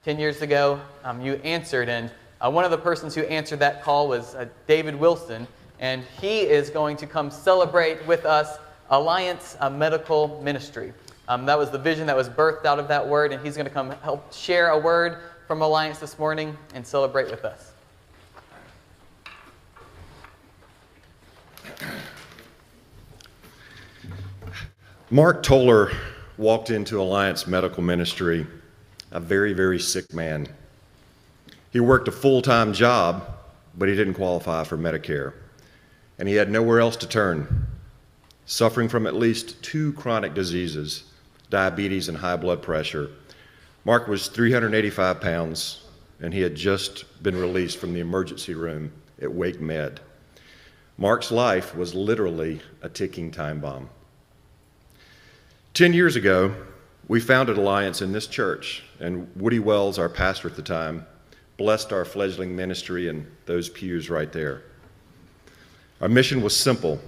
10 years ago, you answered, and one of the persons who answered that call was David Wilson, and he is going to come celebrate with us Alliance Medical Ministry. That was the vision that was birthed out of that word, and he's going to come help share a word from Alliance this morning and celebrate with us. Mark Toller walked into Alliance Medical Ministry a very, very sick man. He worked a full-time job, but he didn't qualify for Medicare, and he had nowhere else to turn. Suffering from at least 2 chronic diseases, diabetes and high blood pressure, Mark was 385 pounds, and he had just been released from the emergency room at Wake Med. Mark's life was literally a ticking time bomb. 10 years ago, we founded Alliance in this church, and Woody Wells, our pastor at the time, blessed our fledgling ministry in those pews right there. Our mission was simple: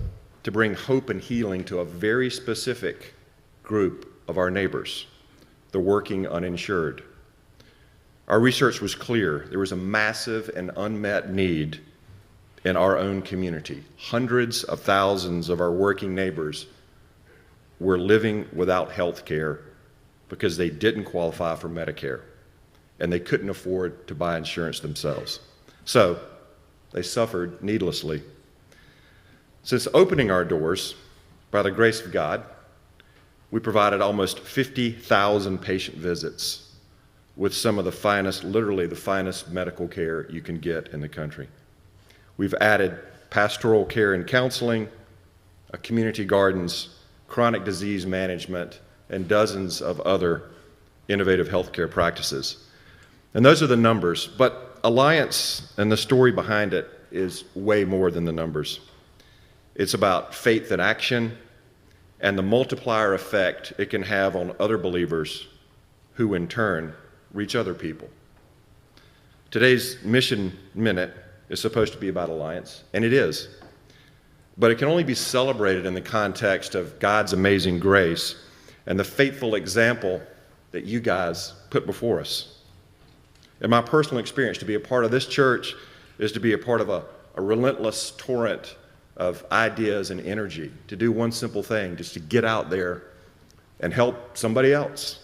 to bring hope and healing to a very specific group of our neighbors, the working uninsured. Our research was clear. There was a massive and unmet need in our own community. Hundreds of thousands of our working neighbors were living without health care because they didn't qualify for Medicare, and they couldn't afford to buy insurance themselves. So they suffered needlessly. Since opening our doors, by the grace of God, we provided almost 50,000 patient visits with some of the finest, literally the finest medical care you can get in the country. We've added pastoral care and counseling, community gardens, chronic disease management, and dozens of other innovative healthcare practices. And those are the numbers, but Alliance and the story behind it is way more than the numbers. It's about faith and action and the multiplier effect it can have on other believers who in turn reach other people. Today's Mission Minute is supposed to be about Alliance, and it is. But it can only be celebrated in the context of God's amazing grace and the faithful example that you guys put before us. In my personal experience, to be a part of this church is to be a part of a relentless torrent of ideas and energy, to do one simple thing, just to get out there and help somebody else.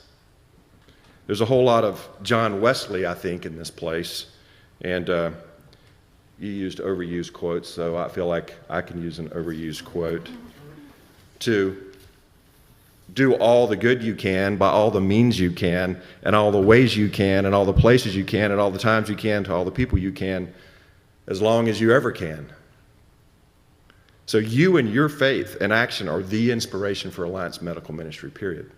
There's a whole lot of John Wesley, I think, in this place, and you used overused quotes, so I feel like I can use an overused quote. To do all the good you can by all the means you can, and all the ways you can, and all the places you can, and all the times you can, to all the people you can, as long as you ever can. So you and your faith and action are the inspiration for Alliance Medical Ministry, period.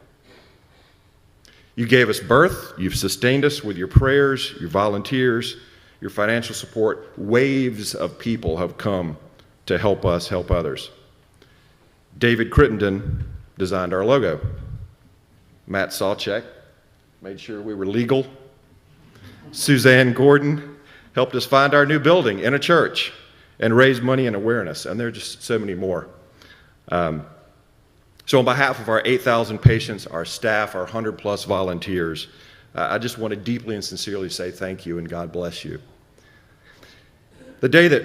You gave us birth, you've sustained us with your prayers, your volunteers, your financial support. Waves of people have come to help us help others. David Crittenden designed our logo. Matt Sawcheck made sure we were legal. Suzanne Gordon helped us find our new building in a church and raise money and awareness, and there are just so many more. So on behalf of our 8,000 patients, our staff, our 100-plus volunteers, I just want to deeply and sincerely say thank you and God bless you. The day that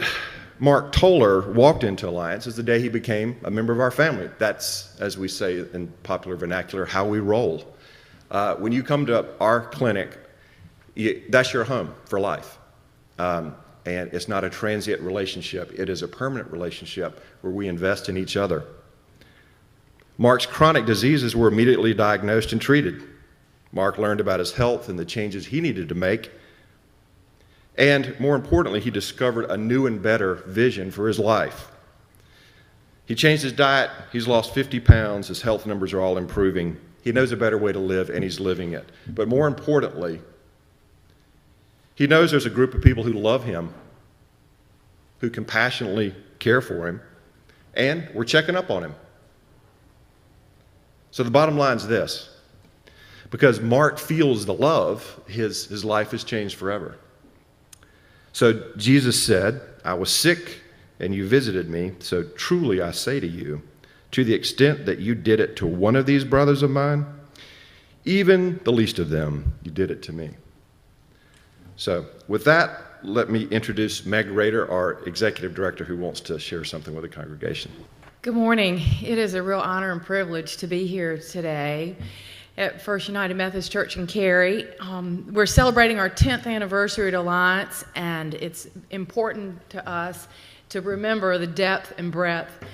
Mark Toller walked into Alliance is the day he became a member of our family. That's, as we say in popular vernacular, how we roll. When you come to our clinic, that's your home for life. And it's not a transient relationship. It is a permanent relationship where we invest in each other. Mark's chronic diseases were immediately diagnosed and treated. Mark learned about his health and the changes he needed to make. And more importantly, he discovered a new and better vision for his life. He changed his diet. He's lost 50 pounds. His health numbers are all improving. He knows a better way to live, and he's living it. But more importantly, he knows there's a group of people who love him, who compassionately care for him, and we're checking up on him. So the bottom line is this: because Mark feels the love, his life has changed forever. So Jesus said, "I was sick and you visited me, so truly I say to you, to the extent that you did it to one of these brothers of mine, even the least of them, you did it to me." So with that, let me introduce Meg Rader, our Executive Director, who wants to share something with the congregation. Good morning. It is a real honor and privilege to be here today at First United Methodist Church in Cary. We're celebrating our 10th anniversary at Alliance, and it's important to us to remember the depth and breadth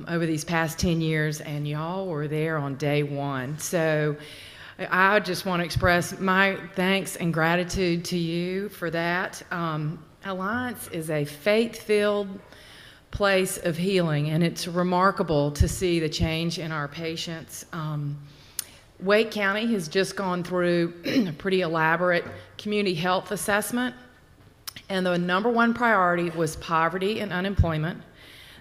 over these past 10 years, and y'all were there on day one. So I just want to express my thanks and gratitude to you for that. Alliance is a faith-filled place of healing, and it's remarkable to see the change in our patients. Wake County has just gone through a pretty elaborate community health assessment, and the number one priority was poverty and unemployment.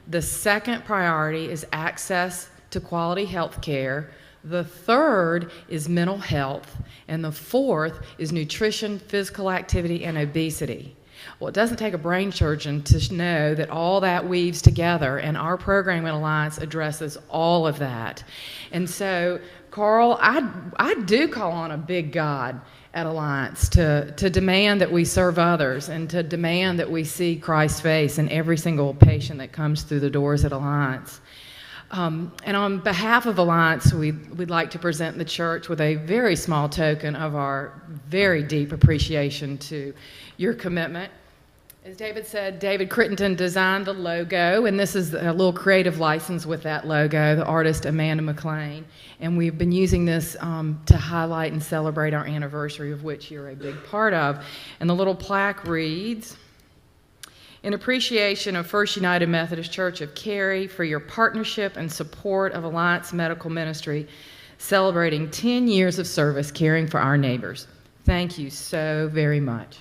The second priority is access to quality health care. The third is mental health, and the fourth is nutrition, physical activity, and obesity. Well, it doesn't take a brain surgeon to know that all that weaves together, and our program at Alliance addresses all of that. And so, Carl, I do call on a big God at Alliance to demand that we serve others and to demand that we see Christ's face in every single patient that comes through the doors at Alliance. And on behalf of Alliance, we'd like to present the church with a very small token of our very deep appreciation to your commitment. As David said, David Crittenden designed the logo, and this is a little creative license with that logo, the artist Amanda McLean. And we've been using this to highlight and celebrate our anniversary, of which you're a big part of. And the little plaque reads, "In appreciation of First United Methodist Church of Cary for your partnership and support of Alliance Medical Ministry, celebrating 10 years of service caring for our neighbors. Thank you so very much."